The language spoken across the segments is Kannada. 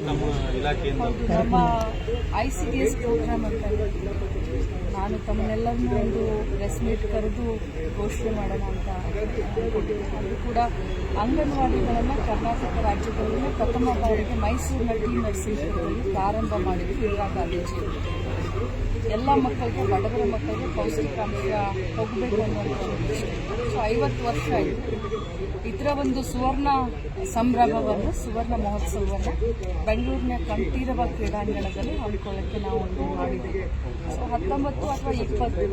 ನಮ್ಮ ಇಲಾಖೆಯಿಂದ ನಮ್ಮ ICDS ಪ್ರೋಗ್ರಾಮ್ ಅಂತ ಇದೆ. ನಾನು ತಮ್ಮನ್ನೆಲ್ಲರನ್ನೂ ಒಂದು ಪ್ರೆಸ್ ಮೀಟ್ ಕರೆದು ಘೋಷಣೆ ಮಾಡೋಣ ಅಂತ ಅನ್ಕೊಂಡಿದ್ದೆ. ಅದು ಕೂಡ ಅಂಗನವಾಡಿಗಳನ್ನು ಕರ್ನಾಟಕ ರಾಜ್ಯದಲ್ಲಿನ ಪ್ರಥಮ ಬಾರಿಗೆ ಮೈಸೂರಿನ ಟಿ ನರಸೀಪುರದಲ್ಲಿ ಪ್ರಾರಂಭ ಮಾಡಿದ್ರು ಇಂದಿರಾ ಗಾಂಧೀಜಿ. ಎಲ್ಲ ಮಕ್ಕಳಿಗೆ, ಬಡವರ ಮಕ್ಕಳಿಗೆ ಪೌಷ್ಟಿಕಾಂಶ ಹೋಗಬೇಕು ಅನ್ನುವಂಥ ಒಂದು ಇಷ್ಟ. ಸೊ 50 ವರ್ಷ ಆಯಿತು. ಇದರ ಒಂದು ಸುವರ್ಣ ಸಂಭ್ರಮವನ್ನು, ಸುವರ್ಣ ಮಹೋತ್ಸವವನ್ನು ಬೆಂಗಳೂರಿನ ಕಂಠೀರವ ಕ್ರೀಡಾಂಗಣದಲ್ಲಿ ಹಮ್ಮಿಕೊಳ್ಳಕ್ಕೆ ನಾವು ಒಂದು ಮಾಡಿದ್ದೀವಿ. ಸೊ 19 ಅಥವಾ 20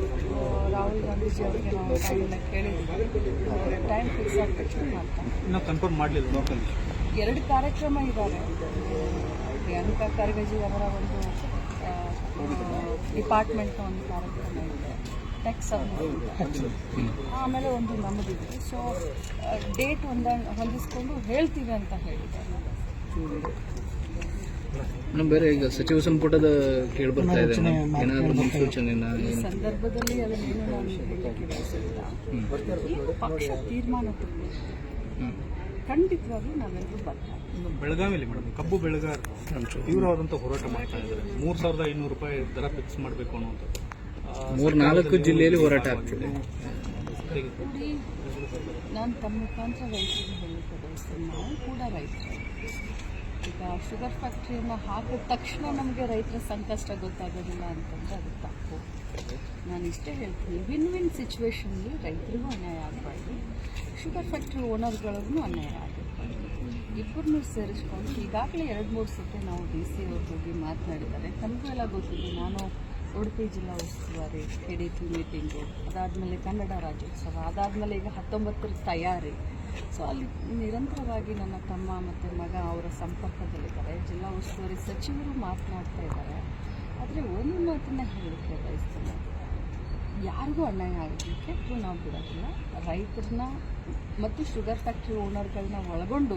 ರಾಹುಲ್ ಗಾಂಧೀಜಿ ಅವರಿಗೆ ನಾವು ಟೈಮನ್ನ ಕೇಳಿದ್ದೀವಿ. ಟೈಮ್ ಫಿಕ್ಸ್ ಆದ ತಕ್ಷಣ ಮಾಡ್ತಾರೆ. ಇನ್ನೂ ಕನ್ಫರ್ಮ್ ಮಾಡಲಿಲ್ಲ. 2 ಕಾರ್ಯಕ್ರಮ ಇದ್ದಾವೆ. ಪ್ರಿಯಾಂಕಾ ಖರ್ಗೆಜಿ ಅವರ ಒಂದು ಡಿಪಾರ್ಟ್ಮೆಂಟ್ನ ಒಂದು ಕಾರ್ಯಕ್ರಮ ಇದೆ, ಟೆಕ್ ಸಬ್ಮಿಟ್, ಆಮೇಲೆ ಒಂದು ನಮ್ಮದಿದೆ. ಸೊ ಡೇಟ್ ಹೊಂದಿಸ್ಕೊಂಡು ಹೇಳ್ತೀವಿ ಅಂತ ಹೇಳಿದ್ದಾರೆ. ಬೇರೆ ಈಗ ಸಚಿವ ಸಂಪುಟದ ಕೇಳಿ ಬರ್ತಾ ಇದೆ, ಏನಾದರೂ ಮುನ್ಸೂಚನೆ ಈ ಸಂದರ್ಭದಲ್ಲಿ ಅದನ್ನೇನು ನಾನು ಹೇಳಲಿಕ್ಕೆ ಬಯಸಿಲ್ಲ. ಏನು ಪಕ್ಷ ತೀರ್ಮಾನ ತಗೊಂಡು ಖಂಡಿತವಾಗ್ಲೂ ನಾವೆಲ್ಲರೂ ಬರ್ತಾರೆ. ಬೆಳಗಾವಿಯಲ್ಲಿ ಮೇಡಮ್ ಕಬ್ಬು ಬೆಳೆಗಾರರು ತೀವ್ರವಾದಂಥ ಹೋರಾಟ ಮಾಡ್ತಾ ಇದ್ದಾರೆ. 3,500 ರೂಪಾಯಿ ದರ ಫಿಕ್ಸ್ ಮಾಡಬೇಕು ಅನ್ನುವಂಥದ್ದು 3-4 ಜಿಲ್ಲೆಯಲ್ಲಿ ಹೋರಾಟ ಆಗ್ತಿದೆ. ನೋಡಿ, ನಾನು ತಮ್ಮ ಮುಖಾಂತರ ರೈತರಿಗೆ ಹೇಳಲಿಕ್ಕೆ ಬಯಸ್ತೇನೆ, ನಾವು ಕೂಡ ರೈತರು. ಈಗ ಶುಗರ್ ಫ್ಯಾಕ್ಟ್ರಿಯನ್ನು ಹಾಕಿದ ತಕ್ಷಣ ನಮಗೆ ರೈತರ ಸಂಕಷ್ಟ ಗೊತ್ತಾಗೋದಿಲ್ಲ ಅಂತಂದರೆ ಅದು ತಪ್ಪು. ನಾನು ಇಷ್ಟೇ ಹೇಳ್ತೀನಿ, ವಿನ್ ವಿನ್ ಸಿಚುವೇಶನ್ಲಿ ರೈತರಿಗೂ ಅನ್ಯಾಯ ಆಗಬಾರ್ದು, ಶುಗರ್ ಫ್ಯಾಕ್ಟ್ರಿ ಓನರ್ಗಳಿಗೂ ಅನ್ಯಾಯ ಆಗಿರ್ಬಾರ್ದು. ಇಬ್ಬರನ್ನೂ ಸೇರಿಸ್ಕೊಂಡು ಈಗಾಗಲೇ 2-3 ಸತಿ ನಾವು DC ಅವ್ರ ಬಗ್ಗೆ ಮಾತನಾಡಿದ್ದಾರೆ. ತಮಗೂ ಎಲ್ಲ ಗೊತ್ತಿದೆ. ನಾನು ಉಡುಪಿ ಜಿಲ್ಲಾ ಉಸ್ತುವಾರಿ, KDP ಮೀಟಿಂಗು, ಅದಾದಮೇಲೆ ಕನ್ನಡ ರಾಜ್ಯೋತ್ಸವ, ಅದಾದಮೇಲೆ ಈಗ 19ರ ತಯಾರಿ. ಸೊ ಅಲ್ಲಿ ನಿರಂತರವಾಗಿ ನನ್ನ ತಮ್ಮ ಮತ್ತು ಮಗ ಅವರ ಸಂಪರ್ಕದಲ್ಲಿದ್ದಾರೆ. ಜಿಲ್ಲಾ ಉಸ್ತುವಾರಿ ಸಚಿವರು ಮಾತನಾಡ್ತಾ ಇದ್ದಾರೆ. ಆದರೆ ಒಂದು ಮಾತನ್ನ ಹೇಳಲಿಕ್ಕೆ ಬಯಸ್ತೇನೆ, ಯಾರಿಗೂ ಅನ್ಯಾಯ ಆಗೋದಕ್ಕೆ ನಾವು ಬಿಡೋದಿಲ್ಲ. ರೈತರನ್ನ ಮತ್ತು ಶುಗರ್ ಫ್ಯಾಕ್ಟ್ರಿ ಓನರ್ಗಳನ್ನ ಒಳಗೊಂಡು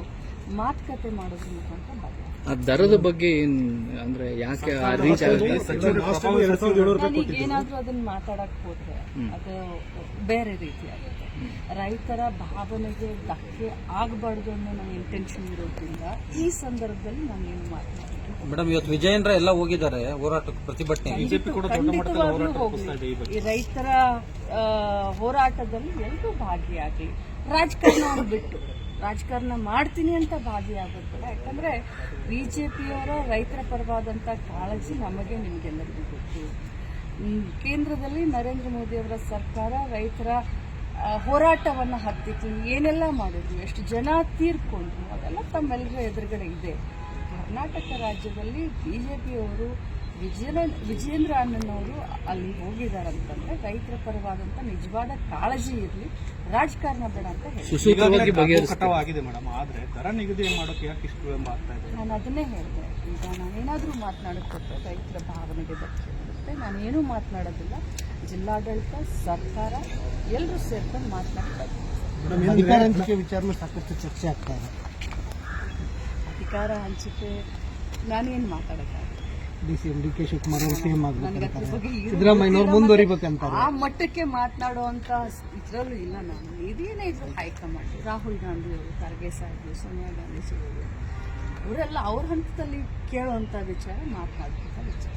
ಮಾತುಕತೆ ಮಾಡೋದ್ರ ಮುಖಾಂತರ ಬರಲ್ಲ. ಆ ದರದ ಬಗ್ಗೆ ಅಂದ್ರೆ ಯಾಕೆ ರೀಚ್ ನಾನೀಗ ಏನಾದರೂ ಅದನ್ನು ಮಾತಾಡಕ್ಕೆ ಹೋದ್ರೆ ಅದು ಬೇರೆ ರೀತಿ ಆಗುತ್ತೆ. ರೈತರ ಭಾವನೆಗೆ ಧಕ್ಕೆ ಆಗಬಾರ್ದು ಅನ್ನೋ ನನ್ನ ಇಂಟೆನ್ಷನ್ ಇರೋದ್ರಿಂದ ಈ ಸಂದರ್ಭದಲ್ಲಿ ನಾನೇನು ಮಾತನಾಡ್ತೀನಿ. ಮೇಡಮ್, ಇವತ್ತು ವಿಜಯೇಂದ್ರ ಎಲ್ಲ ಹೋಗಿದ್ದಾರೆ ಹೋರಾಟಕ್ಕೆ, ಪ್ರತಿಭಟನೆ. ಖಂಡಿತವಾಗ್ಲೂ ಹೋಗಿ ಈ ರೈತರ ಹೋರಾಟದಲ್ಲಿ ಎಲ್ಲರೂ ಭಾಗಿಯಾಗಿ, ರಾಜಕಾರಣ ಬಿಟ್ಟು ರಾಜಕಾರಣ ಮಾಡ್ತೀನಿ ಅಂತ ಭಾಗಿಯಾಗೋದು ಬೇಡ. ಯಾಕಂದರೆ BJPಯವರ ರೈತರ ಪರವಾದಂಥ ಕಾಳಜಿ ನಮಗೆ, ನಿಮಗೆಲ್ಲರಿಗೂ ಗೊತ್ತು. ಕೇಂದ್ರದಲ್ಲಿ ನರೇಂದ್ರ ಮೋದಿಯವರ ಸರ್ಕಾರ ರೈತರ ಹೋರಾಟವನ್ನು ಹತ್ತಿತ್ತು, ಏನೆಲ್ಲ ಮಾಡಿದ್ರು, ಎಷ್ಟು ಜನ ತೀರ್ಕೊಂಡ್ರು, ಅದೆಲ್ಲ ತಮ್ಮೆಲ್ಲರ ಎದುರುಗಡೆ ಇದೆ. ಕರ್ನಾಟಕ ರಾಜ್ಯದಲ್ಲಿ BJPಯವರು, ವಿಜೇಂದ್ರ ಅಣ್ಣನವರು ಅಲ್ಲಿ ಹೋಗಿದ್ದಾರಂತಂದ್ರೆ ರೈತರ ಪರವಾದಂಥ ನಿಜವಾದ ಕಾಳಜಿ ಇರಲಿ, ರಾಜಕಾರಣ ಬೇಡ ಅಂತ ಹೇಳಿ ಆಗಿದೆ ಮೇಡಮ್. ಆದರೆ ದರ ನಿಗದಿ ಮಾಡೋಕೆ ಯಾಕೆ ಇಷ್ಟು ವಿಳಂಬ ಆಗ್ತಾ ಇದೆ? ನಾನು ಅದನ್ನೇ ಹೇಳಿದೆ. ಈಗ ನಾನೇನಾದರೂ ಮಾತನಾಡೋಕ್ಕೆ ರೈತರ ಭಾವನೆಗೆ ಧಕ್ಕೆ ಬರುತ್ತೆ. ನಾನೇನೂ ಮಾತನಾಡೋದಿಲ್ಲ. ಜಿಲ್ಲಾಡಳಿತ, ಸರ್ಕಾರ ಎಲ್ಲರೂ ಸೇರ್ಕೊಂಡು ಮಾತನಾಡ್ತಾರೆ. ಅಧಿಕಾರ ಹಂಚಿಕೆ ವಿಚಾರ ಸಾಕಷ್ಟು ಚರ್ಚೆ ಆಗ್ತಾ ಇದೆ. ಅಧಿಕಾರ ಹಂಚಿಕೆ ನಾನೇನು ಮಾತಾಡೋಕ್ಕಾಗಲ್ಲ. DK ಶಿವಕುಮಾರ್ ಅವರು CM ಆಗಬೇಕು, ಸಿದ್ದರಾಮಯ್ಯನವರು ಮುಂದುವರಿಬೇಕಂತ ಆ ಮಟ್ಟಕ್ಕೆ ಮಾತನಾಡುವಂಥ ಇದರಲ್ಲೂ ಇಲ್ಲ ನಾನು. ಇದೇನೇ ಇದ್ರು ಹೈಕಮಾಂಡ್, ರಾಹುಲ್ ಗಾಂಧಿ ಅವರು, ಖರ್ಗೆ ಸಾಹೇಬರು, ಸೋನಿಯಾ ಗಾಂಧೀಜಿ ಅವರು, ಅವರೆಲ್ಲ ಅವ್ರ ಹಂತದಲ್ಲಿ ಕೇಳುವಂಥ ವಿಚಾರ, ಮಾತನಾಡುವಂಥ ವಿಚಾರ.